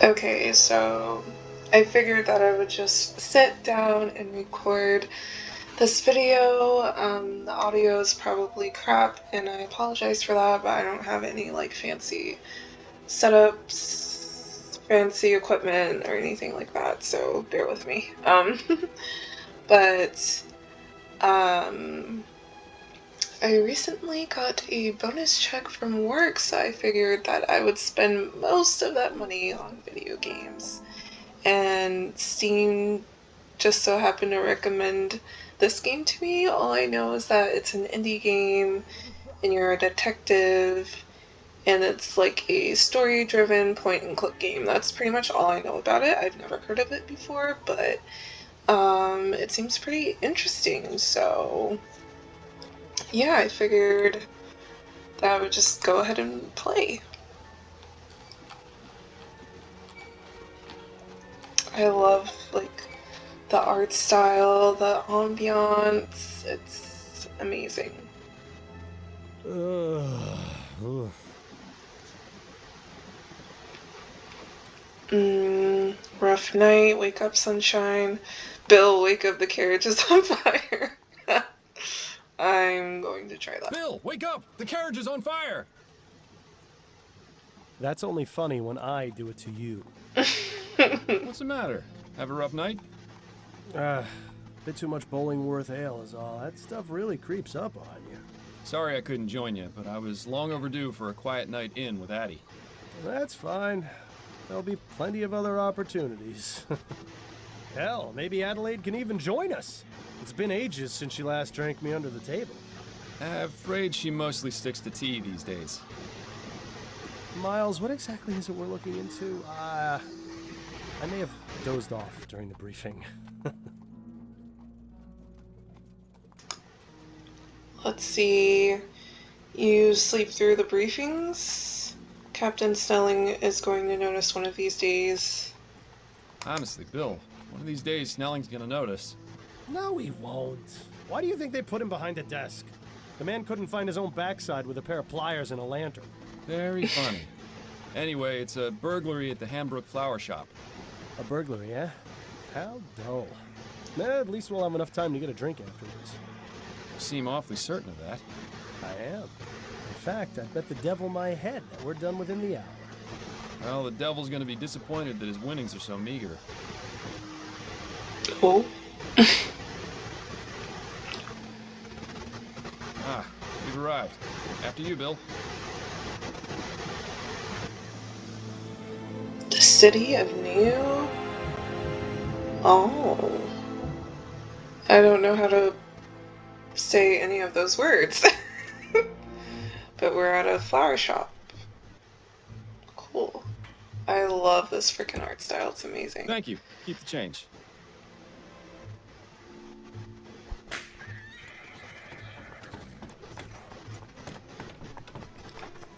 Okay, so I figured that I would just sit down and record this video. The audio is probably crap, and I apologize for that, but I don't have any like fancy setups, fancy equipment, or anything like that, so bear with me. But I recently got a bonus check from work, so I figured that I would spend most of that money on video games. And Steam just so happened to recommend this game to me. All I know is that it's an indie game and you're a detective and it's like a story-driven point-and-click game. That's pretty much all I know about it. I've never heard of it before, but it seems pretty interesting, so yeah, I figured that I would just go ahead and play. I love like the art style, the ambiance, it's amazing. Rough night, wake up sunshine. Bill, wake up, the carriage is on fire. I'm going to try that. Bill, wake up! The carriage is on fire! That's only funny when I do it to you. What's the matter? Have a rough night? Bit too much Bollingworth ale is all. That stuff really creeps up on you. Sorry I couldn't join you, but I was long overdue for a quiet night in with Addie. That's fine. There'll be plenty of other opportunities. Hell, maybe Adelaide can even join us. It's been ages since she last drank me under the table. Afraid she mostly sticks to tea these days. Miles, what exactly is it we're looking into? I may have dozed off during the briefing. Let's see. You sleep through the briefings? Captain Snelling is going to notice one of these days. Honestly, Bill, one of these days Snelling's gonna notice. No, he won't. Why do you think they put him behind a desk? The man couldn't find his own backside with a pair of pliers and a lantern. Very funny. Anyway, it's a burglary at the Hambrook Flower Shop. A burglary, eh? How dull. At least we'll have enough time to get a drink afterwards. You seem awfully certain of that. I am. In fact, I bet the devil my head that we're done within the hour. Well, the devil's gonna be disappointed that his winnings are so meager. Oh. We've arrived. After you, Bill. The city of New? Oh. I don't know how to say any of those words. But we're at a flower shop. Cool. I love this freaking art style. It's amazing. Thank you. Keep the change.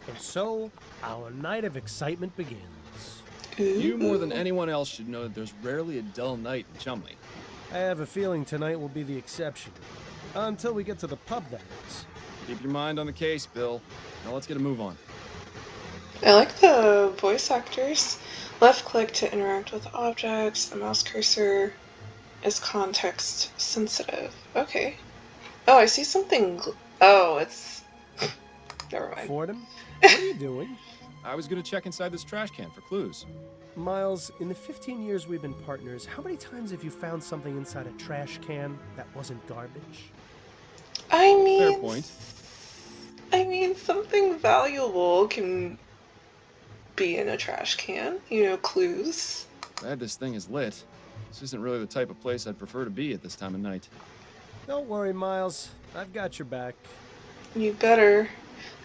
And so, our night of excitement begins. Ooh. You, more than anyone else, should know that there's rarely a dull night in Chumley. I have a feeling tonight will be the exception. Until we get to the pub, that is. Keep your mind on the case, Bill. Now let's get a move on. I like the voice actors. Left click to interact with objects. The mouse cursor is context sensitive. Okay. Oh, I see something. Oh, it's... Never mind. Fordham, what are you doing? I was gonna check inside this trash can for clues. Miles, in the 15 years we've been partners, how many times have you found something inside a trash can that wasn't garbage? I mean... Fair point. I mean, something valuable can be in a trash can. You know, clues. Glad this thing is lit. This isn't really the type of place I'd prefer to be at this time of night. Don't worry, Miles. I've got your back. You better.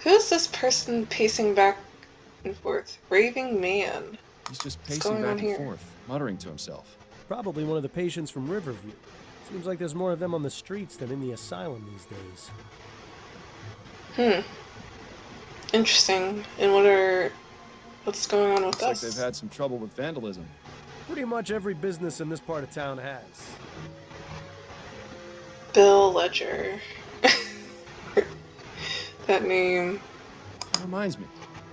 Who's this person pacing back and forth? Raving man. He's just What's pacing going on back and here? forth, muttering to himself. Probably one of the patients from Riverview. Seems like there's more of them on the streets than in the asylum these days. Interesting. And what's going on with Looks like us? they've had some trouble with vandalism. Pretty much every business in this part of town has. Bill Ledger. That name. That reminds me.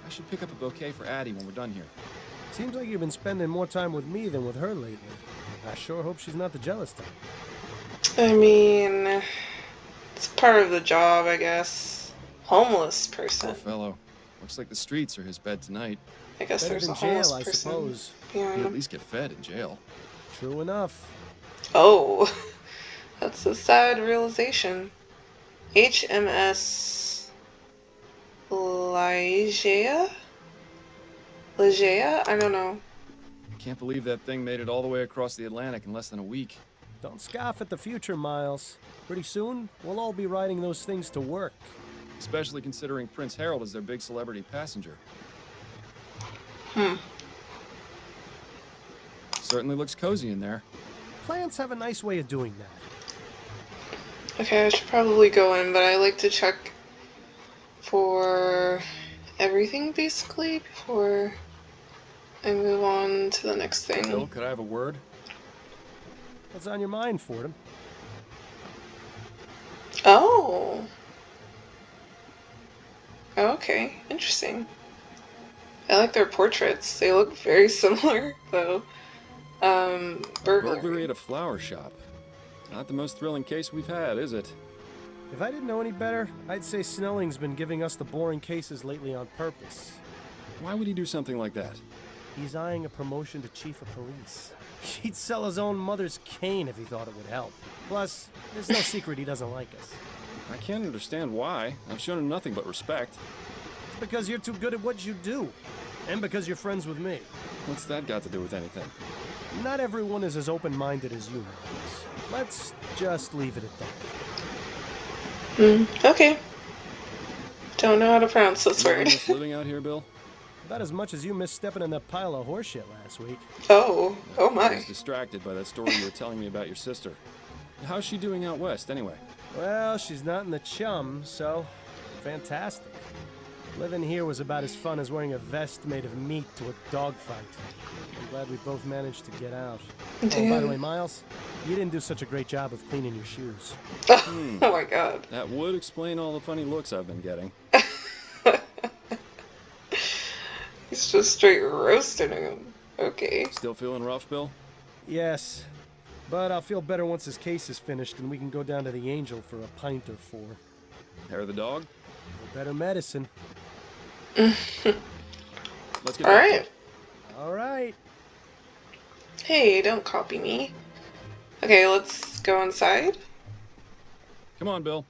I should pick up a bouquet for Addie when we're done here. Seems like you've been spending more time with me than with her lately. I sure hope she's not the jealous type. I mean, it's part of the job, I guess. Homeless person. Poor fellow. Looks like the streets are his bed tonight. I guess Better there's than a homeless jail, I person suppose. behind He'd at him. least get fed in jail. True enough. Oh, that's a sad realization. HMS Ligea? Ligea? I don't know. Can't believe that thing made it all the way across the Atlantic in less than a week. Don't scoff at the future, Miles. Pretty soon, we'll all be riding those things to work. Especially considering Prince Harold is their big celebrity passenger. Certainly looks cozy in there. Plants have a nice way of doing that. Okay, I should probably go in, but I like to check for everything basically before I move on to the next thing. Bill, could I have a word? What's on your mind, Fordham? Oh. Okay, interesting. I like their portraits. They look very similar, though. Burglary at a flower shop. Not the most thrilling case we've had, is it? If I didn't know any better, I'd say Snelling's been giving us the boring cases lately on purpose. Why would he do something like that? He's eyeing a promotion to chief of police. He'd sell his own mother's cane if he thought it would help. Plus, there's no secret he doesn't like us. I can't understand why. I've shown him nothing but respect. It's because you're too good at what you do. And because you're friends with me. What's that got to do with anything? Not everyone is as open-minded as you, Miles. Let's just leave it at that. Okay. Don't know how to pronounce this You word. miss living out here, Bill? About as much as you missed stepping in that pile of horseshit last week. Oh I my. was distracted by that story you were telling me about your sister. How's she doing out west, anyway? Well, she's not in the chum, so fantastic. Living here was about as fun as wearing a vest made of meat to a dogfight. I'm glad we both managed to get out. Oh, by the way, Miles, you didn't do such a great job of cleaning your shoes. Oh my god. That would explain all the funny looks I've been getting. He's just straight roasting him. Okay. Still feeling rough, Bill? Yes, but I'll feel better once his case is finished and we can go down to the Angel for a pint or four. Hair of the dog? Better medicine. Let's get back to Alright. it. All right. Hey, don't copy me. Okay, let's go inside. Come on, Bill.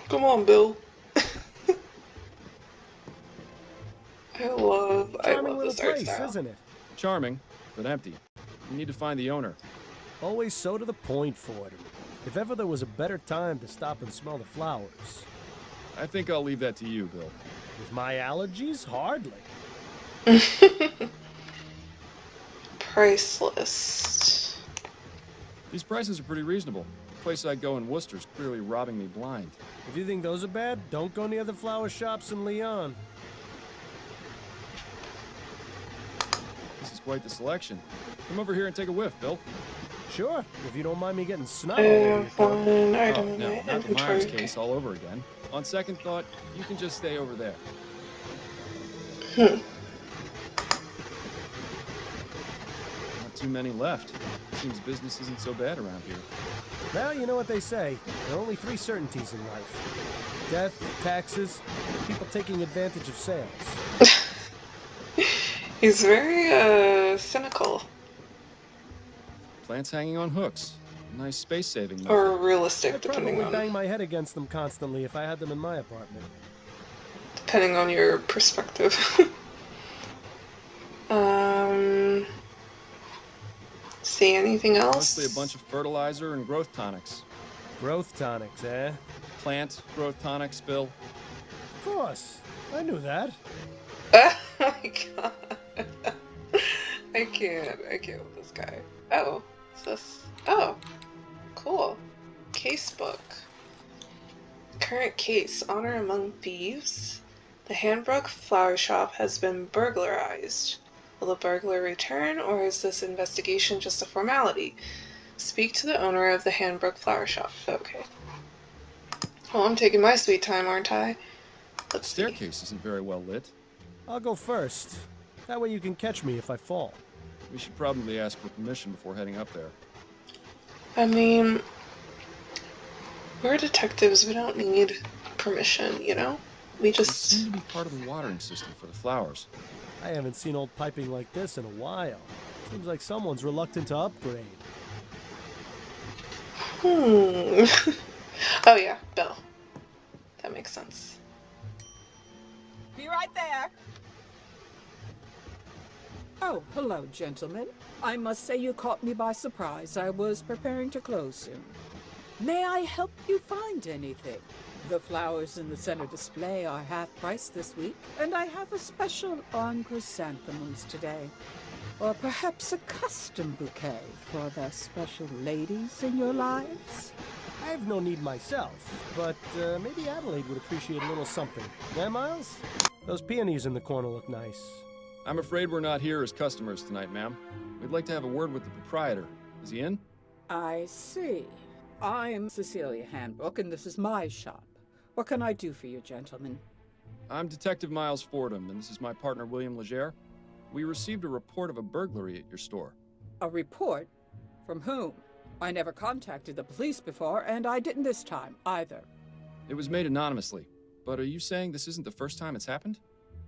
Come on, Bill. I love Charming little this art place, style. isn't it? Charming, but empty. You need to find the owner. Always so to the point, Fordham. If ever there was a better time to stop and smell the flowers. I think I'll leave that to you, Bill. With my allergies? Hardly. Price list. These prices are pretty reasonable. The place I go in Worcester's clearly robbing me blind. If you think those are bad, don't go near the flower shops in Lyon. This is quite the selection. Come over here and take a whiff, Bill. Sure, if you don't mind me getting snot I all over have your coat. one Oh, item in no, my not the Myers inventory. case all over again. On second thought, you can just stay over there. Not too many left. Seems business isn't so bad around here. Well, you know what they say. There are only three certainties in life. Death, taxes, people taking advantage of sales. He's very, cynical. Plants hanging on hooks. Nice space-saving method. Or realistic, I'd depending probably bang on my head against them constantly if I had them in my apartment. your perspective. See anything else? Mostly a bunch of fertilizer and growth tonics. Growth tonics, eh? Plant growth tonics, Bill. Of course. I knew that. Oh my god. I can't with this guy. Oh, what's this? Oh, cool. Casebook. Current case, honor among thieves. The Hanbrook flower shop has been burglarized. Will the burglar return, or is this investigation just a formality? Speak to the owner of the Hanbrook flower shop. Okay. Well, I'm taking my sweet time, aren't I? The Let's see. staircase isn't very well lit. I'll go first. That way you can catch me if I fall. We should probably ask for permission before heading up there. I mean, we're detectives. We don't need permission, you know? We You just... seem to be part of the watering system for the flowers. I haven't seen old piping like this in a while. Seems like someone's reluctant to upgrade. Oh yeah, Bill. That makes sense. Be right there. Oh, hello, gentlemen. I must say you caught me by surprise. I was preparing to close soon. May I help you find anything? The flowers in the center display are half price this week, and I have a special on chrysanthemums today. Or perhaps a custom bouquet for the special ladies in your lives? I have no need myself, but maybe Adelaide would appreciate a little something. Eh, Miles? Those peonies in the corner look nice. I'm afraid we're not here as customers tonight, ma'am. We'd like to have a word with the proprietor. Is he in? I see. I'm Cecilia Handbook, and this is my shop. What can I do for you, gentlemen? I'm Detective Miles Fordham, and this is my partner, William Legere. We received a report of a burglary at your store. A report? From whom? I never contacted the police before, and I didn't this time, either. It was made anonymously, but are you saying this isn't the first time it's happened?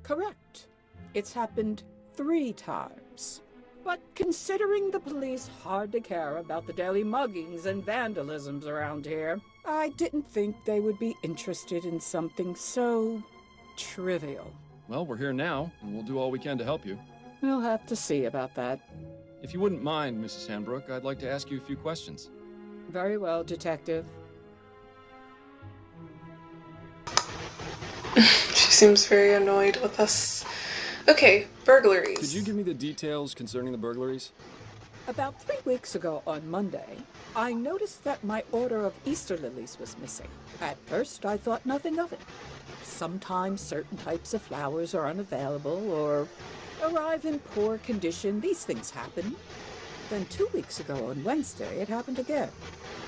Correct. It's happened 3 times. But considering the police hardly care about the daily muggings and vandalisms around here, I didn't think they would be interested in something so trivial. Well, we're here now, and we'll do all we can to help you. We'll have to see about that. If you wouldn't mind, Mrs. Handbrook, I'd like to ask you a few questions. Very well, Detective. She seems very annoyed with us. Okay, burglaries. Could you give me the details concerning the burglaries? About 3 weeks ago on Monday, I noticed that my order of Easter lilies was missing. At first, I thought nothing of it. Sometimes certain types of flowers are unavailable or arrive in poor condition. These things happen. Then 2 weeks ago on Wednesday, it happened again.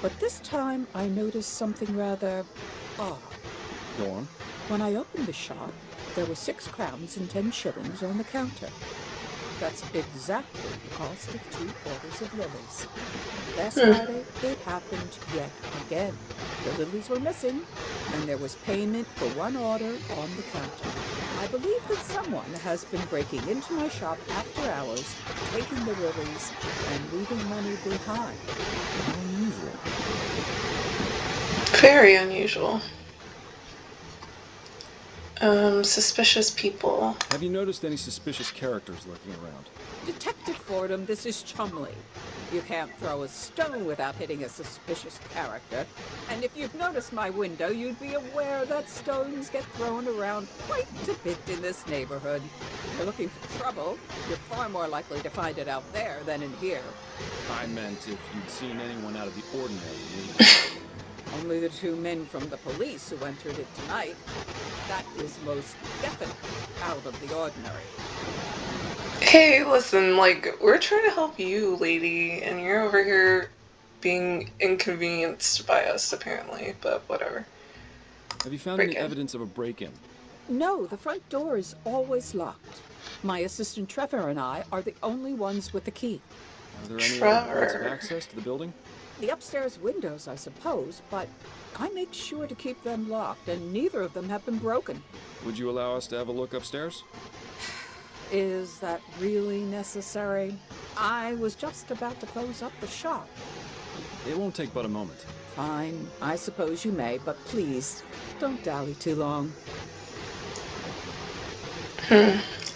But this time, I noticed something rather odd. Go on. When I opened the shop, there were 6 crowns and 10 shillings on the counter. That's exactly the cost of 2 orders of lilies. Last Friday, it happened yet again. The lilies were missing, and there was payment for 1 order on the counter. I believe that someone has been breaking into my shop after hours, taking the lilies, and leaving money behind. Unusual. Very unusual. Suspicious people. Have you noticed any suspicious characters lurking around? Detective Fordham, this is Chumley. You can't throw a stone without hitting a suspicious character. And if you've noticed my window, you'd be aware that stones get thrown around quite a bit in this neighborhood. If you're looking for trouble, you're far more likely to find it out there than in here. I meant if you'd seen anyone out of the ordinary. Only the 2 men from the police who entered it tonight. That is most definitely out of the ordinary. Hey, listen, like, we're trying to help you, lady, and you're over here being inconvenienced by us, apparently, but whatever. Have you found any evidence of a break-in? No, the front door is always locked. My assistant Trevor and I are the only ones with the key. Are there any other points of access to the building? The upstairs windows, I suppose, but I make sure to keep them locked, and neither of them have been broken. Would you allow us to have a look upstairs? Is that really necessary? I was just about to close up the shop. It won't take but a moment. Fine, I suppose you may, but please, don't dally too long.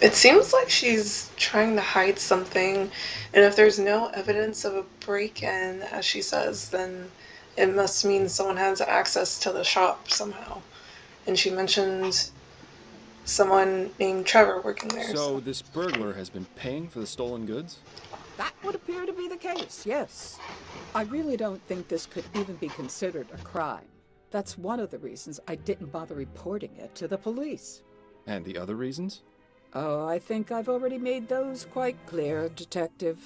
It seems like she's trying to hide something, and if there's no evidence of a break-in, as she says, then it must mean someone has access to the shop somehow. And she mentioned someone named Trevor working there. So this burglar has been paying for the stolen goods? That would appear to be the case, yes. I really don't think this could even be considered a crime. That's one of the reasons I didn't bother reporting it to the police. And the other reasons? Oh, I think I've already made those quite clear, Detective.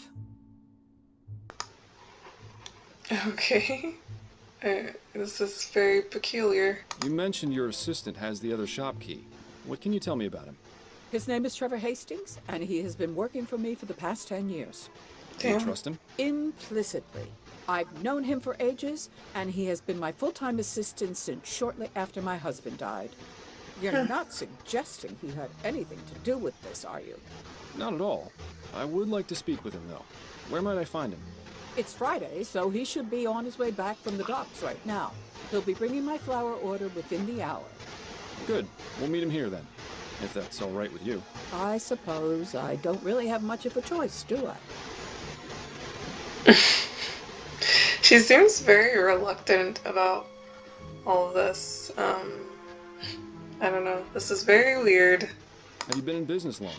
Okay. This is very peculiar. You mentioned your assistant has the other shop key. What can you tell me about him? His name is Trevor Hastings, and he has been working for me for the past 10 years. Do you Damn. trust him? Implicitly. I've known him for ages, and he has been my full-time assistant since shortly after my husband died. You're not suggesting he had anything to do with this, are you? Not at all. I would like to speak with him, though. Where might I find him? It's Friday, so he should be on his way back from the docks right now. He'll be bringing my flower order within the hour. Good. We'll meet him here, then. If that's all right with you. I suppose I don't really have much of a choice, do I? She seems very reluctant about all of this. I don't know. This is very weird. Have you been in business long?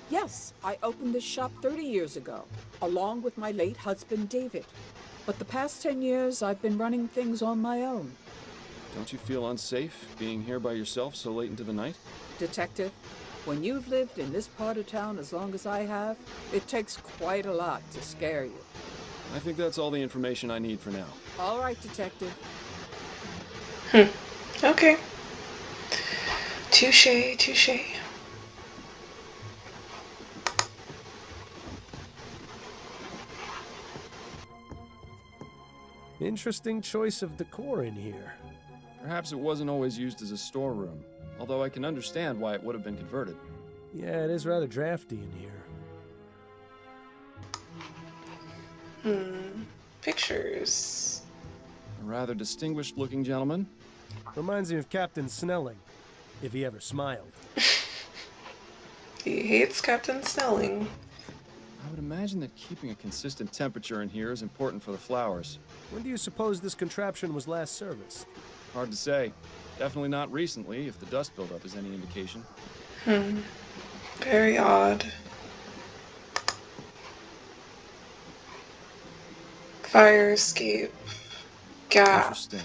Yes, I opened this shop 30 years ago, along with my late husband, David. But the past 10 years, I've been running things on my own. Don't you feel unsafe being here by yourself so late into the night? Detective, when you've lived in this part of town as long as I have, it takes quite a lot to scare you. I think that's all the information I need for now. All right, Detective. Okay. Touche, touche. Interesting choice of decor in here. Perhaps it wasn't always used as a storeroom, although I can understand why it would have been converted. Yeah, it is rather drafty in here. Pictures. A rather distinguished-looking gentleman. Reminds me of Captain Snelling, if he ever smiled. He hates Captain Snelling. I would imagine that keeping a consistent temperature in here is important for the flowers. When do you suppose this contraption was last serviced? Hard to say. Definitely not recently, if the dust buildup is any indication. Very odd. Fire escape. Gap. Interesting.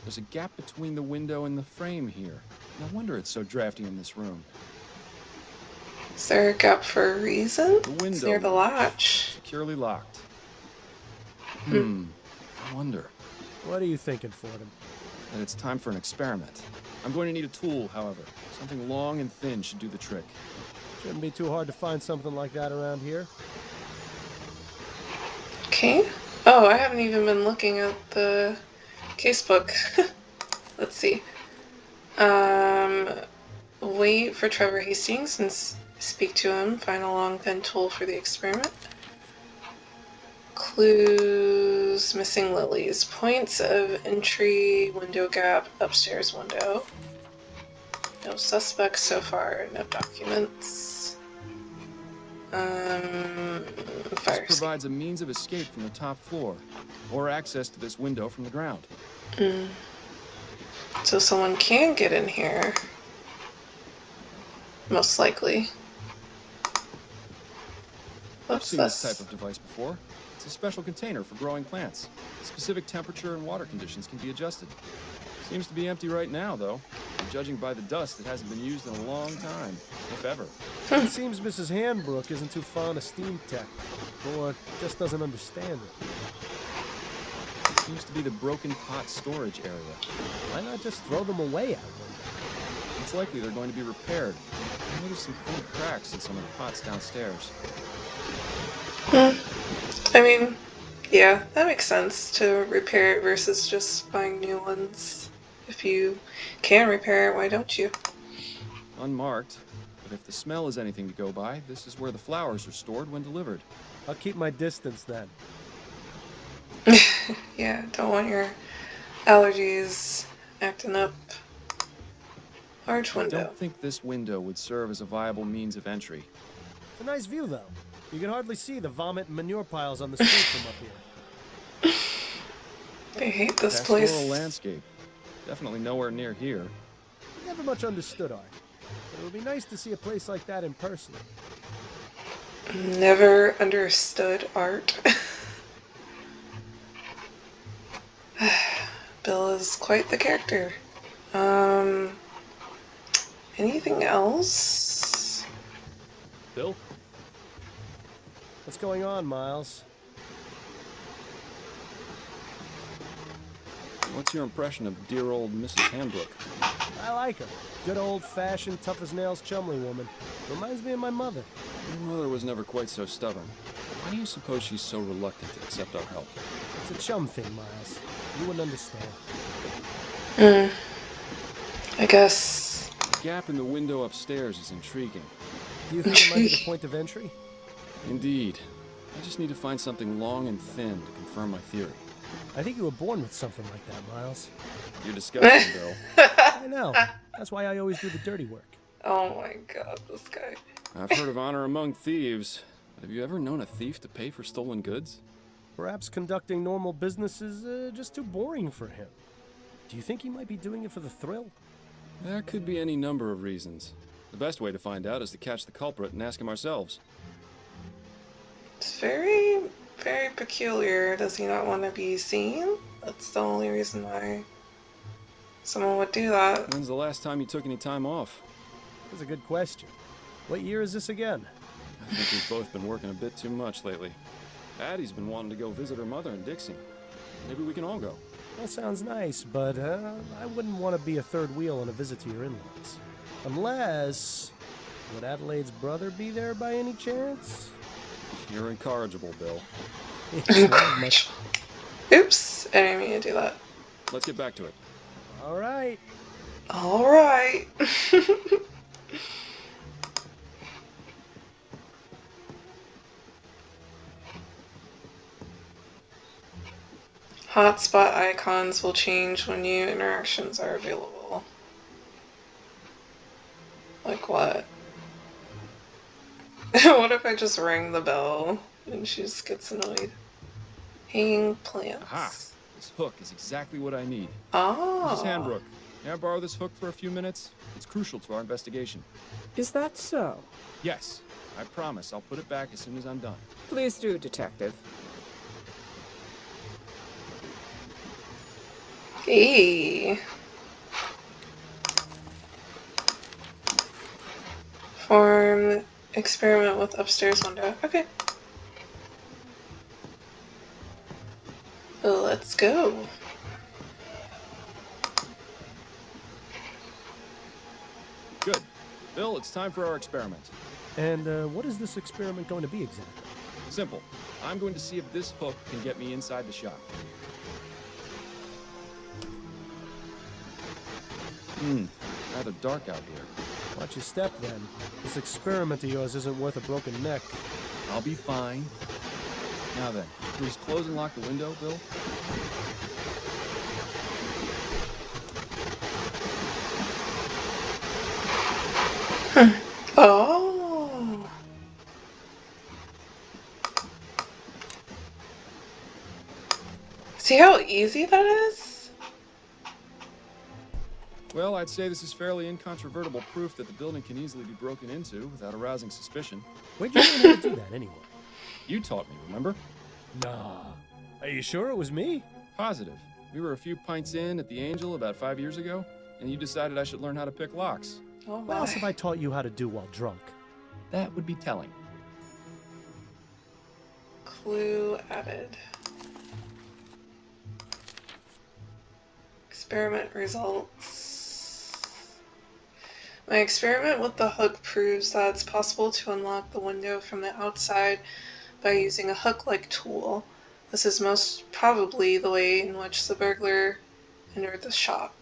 There's a gap between the window and the frame here. No wonder it's so drafty in this room. Is there a gap for a reason? The window It's near the latch. securely locked. I wonder. What are you thinking, Fordham? That it's time for an experiment. I'm going to need a tool, however. Something long and thin should do the trick. Shouldn't be too hard to find something like that around here. Okay. Oh, I haven't even been looking at the casebook. Let's see. Wait for Trevor Hastings and speak to him. Find a long thin tool for the experiment. Clues, missing lilies. Points of entry, window gap, upstairs window. No suspects so far, no documents. Fire This provides a means of escape from the top floor, or access to this window from the ground. So someone can get in here. Most likely. I've What's seen this this? type of device before. It's a special container for growing plants. Specific temperature and water conditions can be adjusted. Seems to be empty right now, though. And judging by the dust, it hasn't been used in a long time, if ever. It seems Mrs. Hanbrook isn't too fond of steam tech, or just doesn't understand it. It seems to be the broken pot storage area. Why not just throw them away, I wonder? It's likely they're going to be repaired. I noticed some faint cracks in some of the pots downstairs. I mean, yeah, that makes sense to repair it versus just buying new ones. If you can repair it, why don't you? Unmarked, but if the smell is anything to go by, this is where the flowers are stored when delivered. I'll keep my distance then. Yeah, don't want your allergies acting up. Large I window. don't think this window would serve as a viable means of entry. It's a nice view, though. You can hardly see the vomit and manure piles on the street from up here. I hate this Pastoral place. landscape. Definitely nowhere near here. I never much understood art, but it would be nice to see a place like that in person. Never understood art. Bill is quite the character. Anything else? Bill? What's going on, Miles? What's your impression of dear old Mrs. Hanbrook? I like her. Good old-fashioned, tough-as-nails Chumley woman. Reminds me of my mother. Your mother was never quite so stubborn. Why do you suppose she's so reluctant to accept our help? It's a chum thing, Miles. You wouldn't understand. I guess. The gap in the window upstairs is intriguing. Do you think it might be the point of entry? Indeed. I just need to find something long and thin to confirm my theory. I think you were born with something like that, Miles. You're disgusting, Bill. I know. That's why I always do the dirty work. Oh my god, this guy. I've heard of honor among thieves, but have you ever known a thief to pay for stolen goods? Perhaps conducting normal business is just too boring for him. Do you think he might be doing it for the thrill? There could be any number of reasons. The best way to find out is to catch the culprit and ask him ourselves. It's very, very peculiar. Does he not want to be seen? That's the only reason why someone would do that. When's the last time you took any time off? That's a good question. What year is this again? I think we've both been working a bit too much lately. Addie's been wanting to go visit her mother in Dixie. Maybe we can all go. That sounds nice, but I wouldn't want to be a third wheel on a visit to your in-laws. Unless... Would Adelaide's brother be there by any chance? You're incorrigible, Bill. Oops, I didn't mean to do that. Let's get back to it. All right. Alright. Hotspot icons will change when new interactions are available. Like what? What if I just ring the bell and she just gets annoyed? Hanging plants. Aha! This hook is exactly what I need. Oh. Mrs. Hanbrook, may I borrow this hook for a few minutes? It's crucial to our investigation. Is that so? Yes, I promise I'll put it back as soon as I'm done. Please do, Detective. Hey. Form experiment with upstairs window. Okay. Let's go. Good. Bill, it's time for our experiment. And what is this experiment going to be exactly? Simple. I'm going to see if this hook can get me inside the shop. Rather dark out here. Watch your step, then. This experiment of yours isn't worth a broken neck. I'll be fine. Now then, please close and lock the window, Bill. Oh. See how easy that is? Well, I'd say this is fairly incontrovertible proof that the building can easily be broken into without arousing suspicion. Where'd you learn how to do that, anyway? You taught me, remember? Nah. Are you sure it was me? Positive. We were a few pints in at the Angel about 5 years ago, and you decided I should learn how to pick locks. Oh What else my. have I taught you how to do while drunk? That would be telling. Clue added. Experiment results. My experiment with the hook proves that it's possible to unlock the window from the outside by using a hook-like tool. This is most probably the way in which the burglar entered the shop.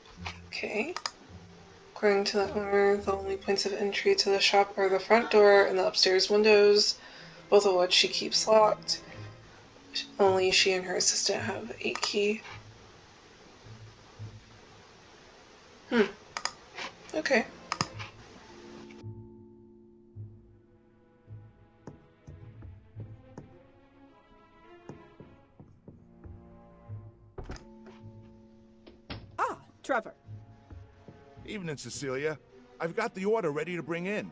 Okay. According to the owner, the only points of entry to the shop are the front door and the upstairs windows, both of which she keeps locked. Only she and her assistant have a key. Okay. Ah, Trevor. Evening, Cecilia. I've got the order ready to bring in.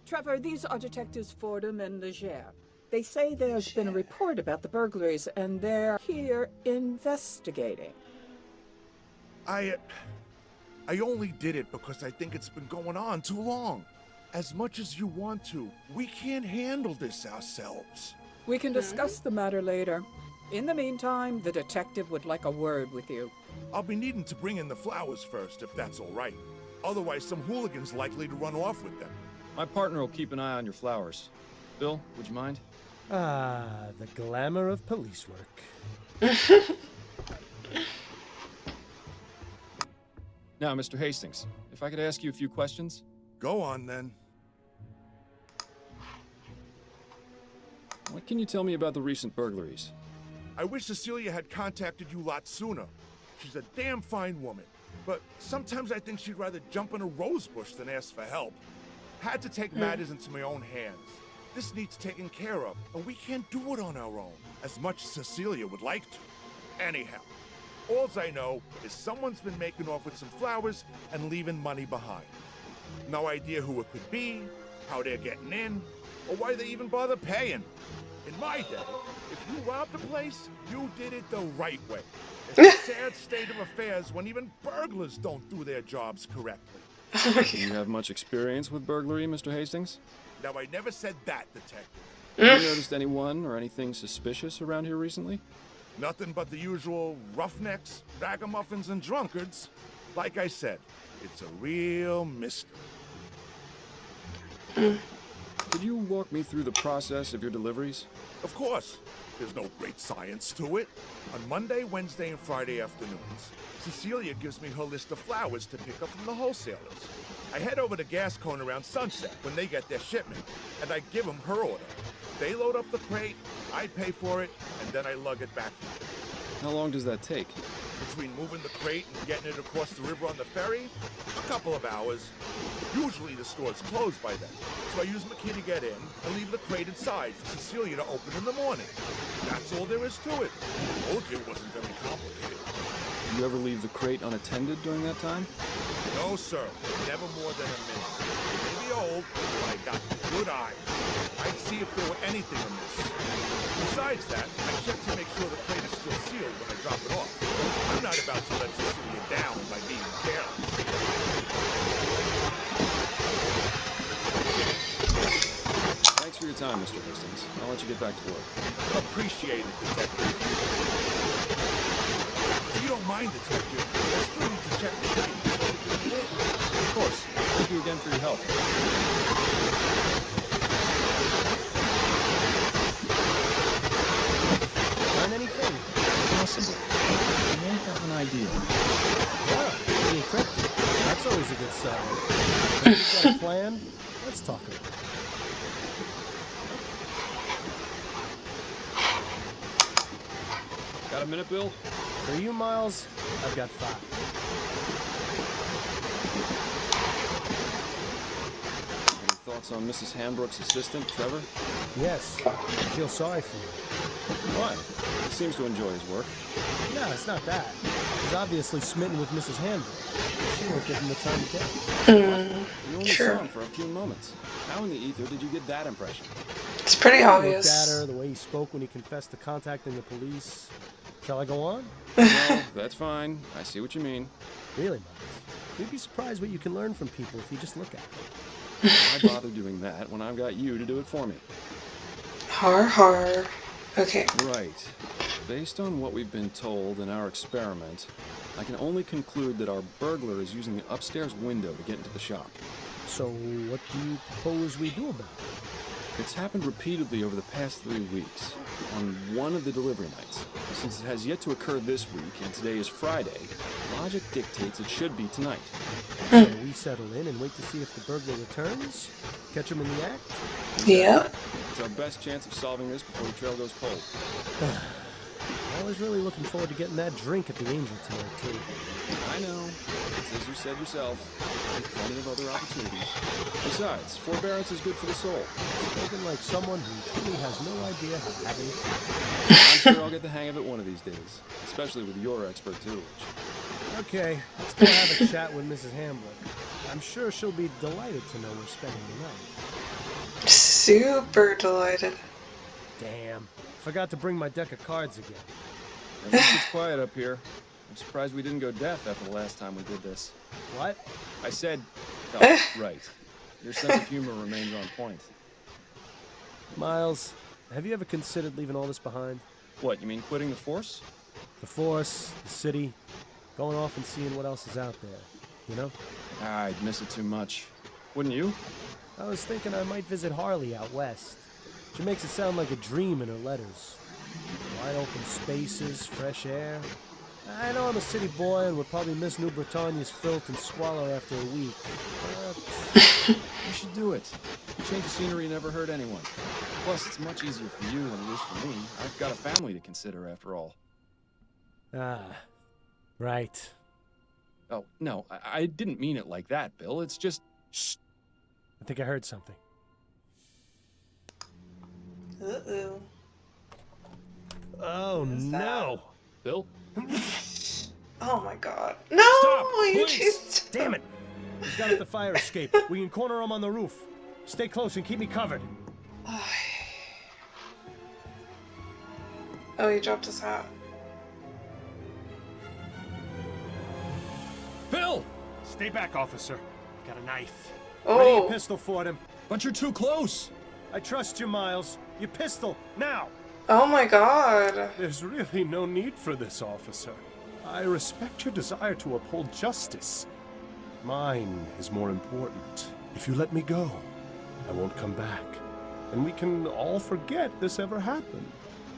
Trevor, these are Detectives Fordham and Leger. They say there's been a report about the burglaries, and they're here investigating. I only did it because I think it's been going on too long. As much as you want to, we can't handle this ourselves. We can discuss the matter later. In the meantime, the detective would like a word with you. I'll be needing to bring in the flowers first, if that's all right. Otherwise, some hooligan's likely to run off with them. My partner will keep an eye on your flowers. Bill, would you mind? Ah, the glamour of police work. Now, Mr. Hastings, if I could ask you a few questions? Go on, then. What can you tell me about the recent burglaries? I wish Cecilia had contacted you lots sooner. She's a damn fine woman. But sometimes I think she'd rather jump in a rose bush than ask for help. Had to take matters into my own hands. This needs taken care of, and we can't do it on our own, as much as Cecilia would like to. Anyhow, alls I know is someone's been making off with some flowers and leaving money behind. No idea who it could be, how they're getting in, or why they even bother paying. In my day, if you robbed a place, you did it the right way. It's a sad state of affairs when even burglars don't do their jobs correctly. Do you have much experience with burglary, Mr. Hastings? Now, I never said that, detective. Have you noticed anyone or anything suspicious around here recently? Nothing but the usual roughnecks, ragamuffins, and drunkards. Like I said, it's a real mystery. Could you walk me through the process of your deliveries? Of course, there's no great science to it. On Monday, Wednesday, and Friday afternoons, Cecilia gives me her list of flowers to pick up from the wholesalers. I head over to Gascon around sunset when they get their shipment, and I give them her order. They load up the crate, I pay for it, and then I lug it back here. How long does that take? Between moving the crate and getting it across the river on the ferry, a couple of hours. Usually the store's closed by then, so I use my key to get in and leave the crate inside for Cecilia to open in the morning. That's all there is to it. Told you it wasn't very complicated. Do you ever leave the crate unattended during that time? No, sir. Never more than a minute. I may be old, but I got good eyes. I'd see if there were anything amiss. Besides that, I check to make sure the crate is still sealed when I drop it off. I'm not about to let Cecilia down by being careless. Thanks for your time, Mr. Hastings. I'll let you get back to work. Appreciate it, detective. If you don't mind, detective, I still need to check the crate before we bring it in. Of course. Thank you again for your help. Learn anything? Possibly. I may have an idea. Yeah, being cryptic. That's always a good sign. If you've got a plan, let's talk about it. Got a minute, Bill? For you, Miles, I've got 5. Any thoughts on Mrs. Hambrook's assistant, Trevor? Yes, I feel sorry for you. Why? He seems to enjoy his work. No, it's not that. He's obviously smitten with Mrs. Hambrook. She won't give him the time of day. You only Sure. saw him for a few moments. How in the ether did you get that impression? It's pretty He looked obvious. at her, the way he spoke when he confessed to contacting the police. Shall I go on? No, that's fine. I see what you mean. Really, Miles? You'd be surprised what you can learn from people if you just look at them. Why bother doing that when I've got you to do it for me? Har har. Okay. Right. Based on what we've been told in our experiment, I can only conclude that our burglar is using the upstairs window to get into the shop. So, what do you propose we do about it? It's happened repeatedly over the past 3 weeks, on one of the delivery nights. Since it has yet to occur this week, and today is Friday, logic dictates it should be tonight. So we settle in and wait to see if the burglar returns? Catch him in the act? Yep. It's our best chance of solving this before the trail goes cold. I was really looking forward to getting that drink at the Angel tonight, too. I know. It's as you said yourself. There are plenty of other opportunities. Besides, forbearance is good for the soul. Spoken like someone who truly has no idea how to have any fun. I'm sure I'll get the hang of it one of these days. Especially with your expert tutelage. Okay, let's go have a chat with Mrs. Hambrook. I'm sure she'll be delighted to know we're spending the night. Super delighted. Damn, forgot to bring my deck of cards again. At least it's quiet up here. I'm surprised we didn't go deaf after the last time we did this. What? I said, oh, right. Your sense of humor remains on point. Miles, have you ever considered leaving all this behind? What, you mean quitting the force? The force, the city, Going off and seeing what else is out there, you know? I'd miss it too much. Wouldn't you? I was thinking I might visit Harley out west. She makes it sound like a dream in her letters. Wide open spaces, fresh air. I know I'm a city boy and would probably miss New Britannia's filth and squalor after a week, but You should do it. A change of scenery never hurt anyone. Plus, it's much easier for you than it is for me. I've got a family to consider, after all. Right. Oh, no, I didn't mean it like that, Bill. It's just... Shh. I think I heard something. Uh-oh. Oh, no! Bill? Oh my god. No! Stop, You please. chased Damn it! He's got at the fire escape. We can corner him on the roof. Stay close and keep me covered. Oh, he dropped his hat. Bill! Stay back, officer. Got a knife. Oh. Ready your pistol for him. But you're too close! I trust you, Miles. Your pistol, now! Oh my god. There's really no need for this, officer. I respect your desire to uphold justice. Mine is more important. If you let me go, I won't come back. And we can all forget this ever happened.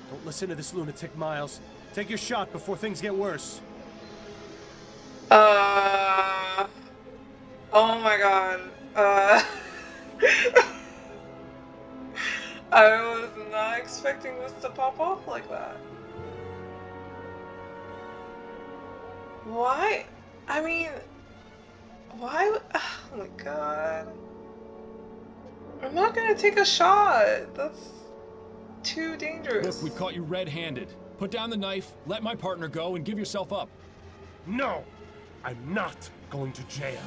Don't listen to this lunatic, Miles. Take your shot before things get worse. Oh my god. I was not expecting this to pop off like that. Why? I mean, why would... Oh my god. I'm not gonna take a shot. That's too dangerous. Look, we've caught you red-handed. Put down the knife, let my partner go, and give yourself up. No! I'm not going to jail.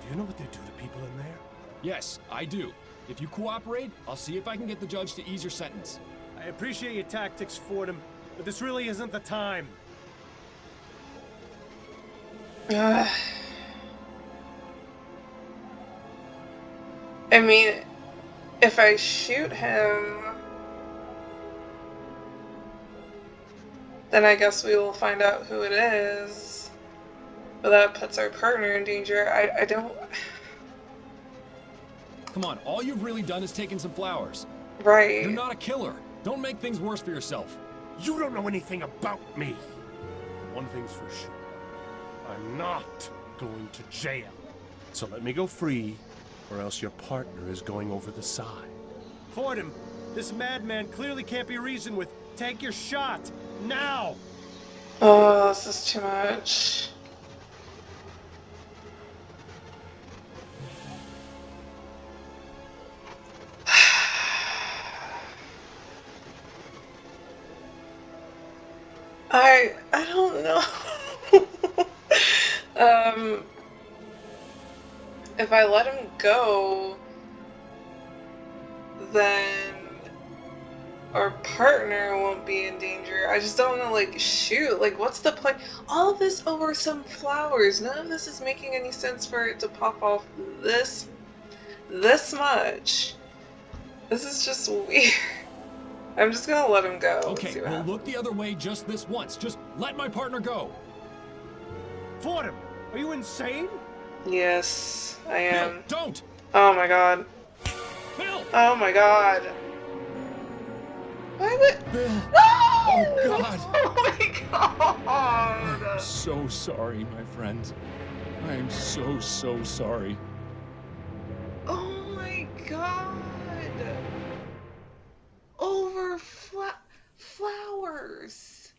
Do you know what they do to people in there? Yes, I do. If you cooperate, I'll see if I can get the judge to ease your sentence. I appreciate your tactics, Fordham, but this really isn't the time. I mean, if I shoot him, then I guess we will find out who it is. But that puts our partner in danger. I don't... Come on, all you've really done is taken some flowers. Right. You're not a killer. Don't make things worse for yourself. You don't know anything about me. One thing's for sure. I'm not going to jail. So let me go free, or else your partner is going over the side. Fordham, this madman clearly can't be reasoned with. Take your shot, now! Oh, this is too much. I don't know. If I let him go, then our partner won't be in danger. I just don't want to, like, shoot. Like, what's the point? All of this over some flowers. None of this is making any sense for it to pop off this much. This is just weird. I'm just gonna let him go. Okay, well, look the other way just this once. Just let my partner go. Fordham, are you insane? Yes, I am. Bill, don't! Oh my god. Bill! Oh my god. Why would... Bill! No! Oh god! Oh my god! I'm so sorry, my friend. I am so sorry. Oh my god! Over flowers.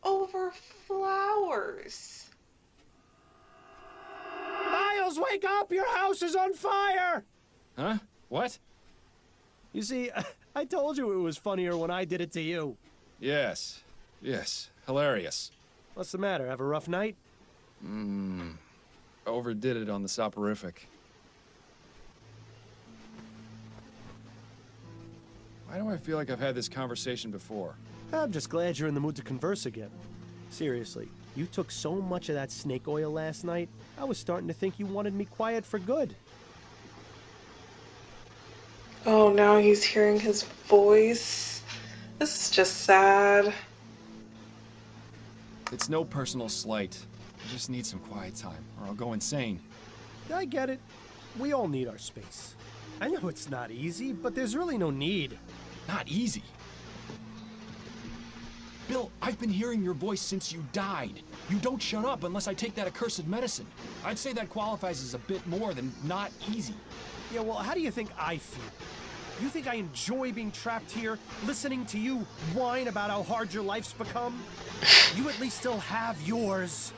Over flowers. Miles, wake up! Your house is on fire! Huh? What? You see, I told you it was funnier when I did it to you. Yes. Hilarious. What's the matter? Have a rough night? Overdid it on the soporific. Why do I feel like I've had this conversation before? I'm just glad you're in the mood to converse again. Seriously, you took so much of that snake oil last night, I was starting to think you wanted me quiet for good. Oh, now he's hearing his voice. This is just sad. It's no personal slight. I just need some quiet time, or I'll go insane. I get it. We all need our space. I know it's not easy, but there's really no need. Not easy. Bill, I've been hearing your voice since you died. You don't shut up unless I take that accursed medicine. I'd say that qualifies as a bit more than not easy. Yeah, well, how do you think I feel? You think I enjoy being trapped here, listening to you whine about how hard your life's become? You at least still have yours.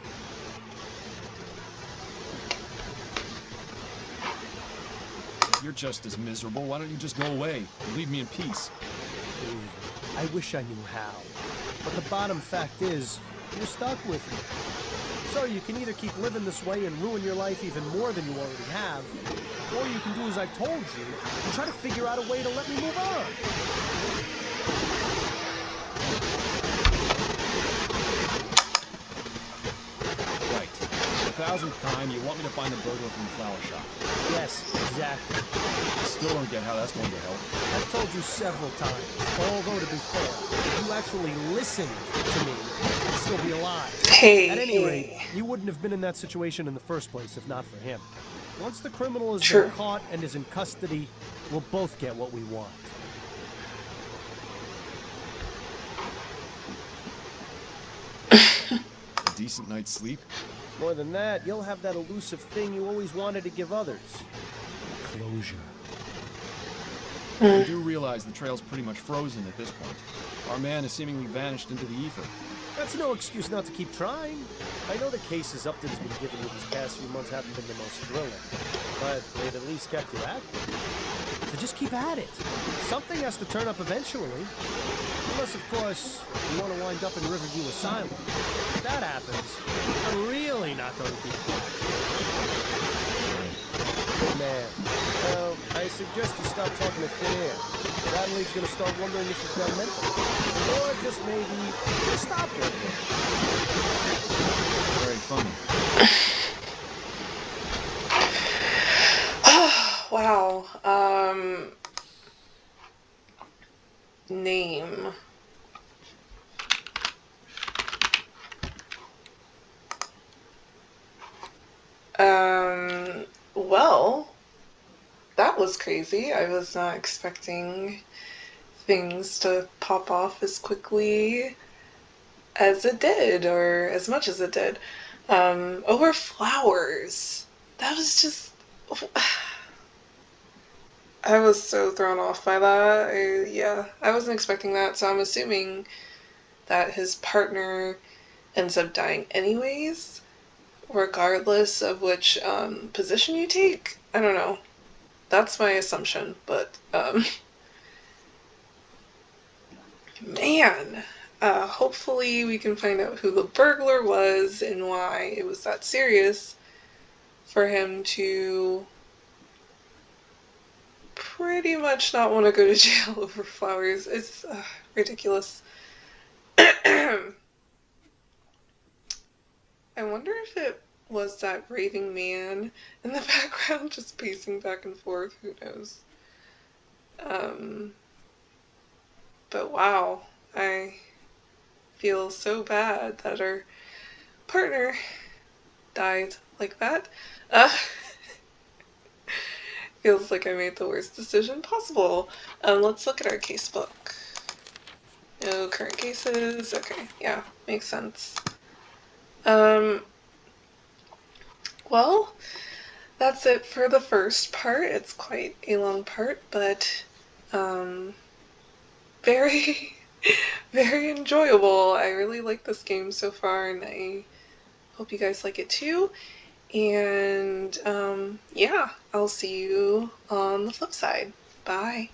If you're just as miserable, why don't you just go away and leave me in peace? I wish I knew how. But the bottom fact is, you're stuck with me. So you can either keep living this way and ruin your life even more than you already have, or you can do as I've told you and try to figure out a way to let me move on. Right. For the 1000th time, you want me to find the burglar from the flower shop. Yes, exactly. I still don't get how that's going to help. I've told you several times, although to be fair, if you actually listened to me, I'd still be alive. Hey, At any rate, hey. you wouldn't have been in that situation in the first place if not for him. Once the criminal has True. been caught and is in custody, we'll both get what we want. A decent night's sleep? More than that, you'll have that elusive thing you always wanted to give others. Closure. You do realize the trail's pretty much frozen at this point. Our man has seemingly vanished into the ether. That's no excuse not to keep trying. I know the cases Upton's been giving you these past few months haven't been the most thrilling, but they've at least kept you active. So just keep at it. Something has to turn up eventually. Unless, of course, you want to wind up in Riverview Asylum. If that happens, I'm really not going to keep quiet. Good man. Well, I suggest you stop talking to thin air. Radley's going to start wondering if you've gone mental. Or just maybe just stop working. Very funny. Wow. Name. Well, that was crazy. I was not expecting things to pop off as quickly as it did, or as much as it did. Over flowers. That was just... I was so thrown off by that. I wasn't expecting that, so I'm assuming that his partner ends up dying anyways, regardless of which position you take. I don't know. That's my assumption, but man, hopefully we can find out who the burglar was and why it was that serious for him to pretty much not want to go to jail over flowers. It's ridiculous. I wonder if it was that raving man in the background just pacing back and forth. Who knows? But wow, I feel so bad that our partner died like that. Feels like I made the worst decision possible. Let's look at our casebook. No current cases. Okay, yeah, makes sense. Well, that's it for the first part. It's quite a long part, but very, very enjoyable. I really like this game so far, and I hope you guys like it too. And yeah, I'll see you on the flip side. Bye.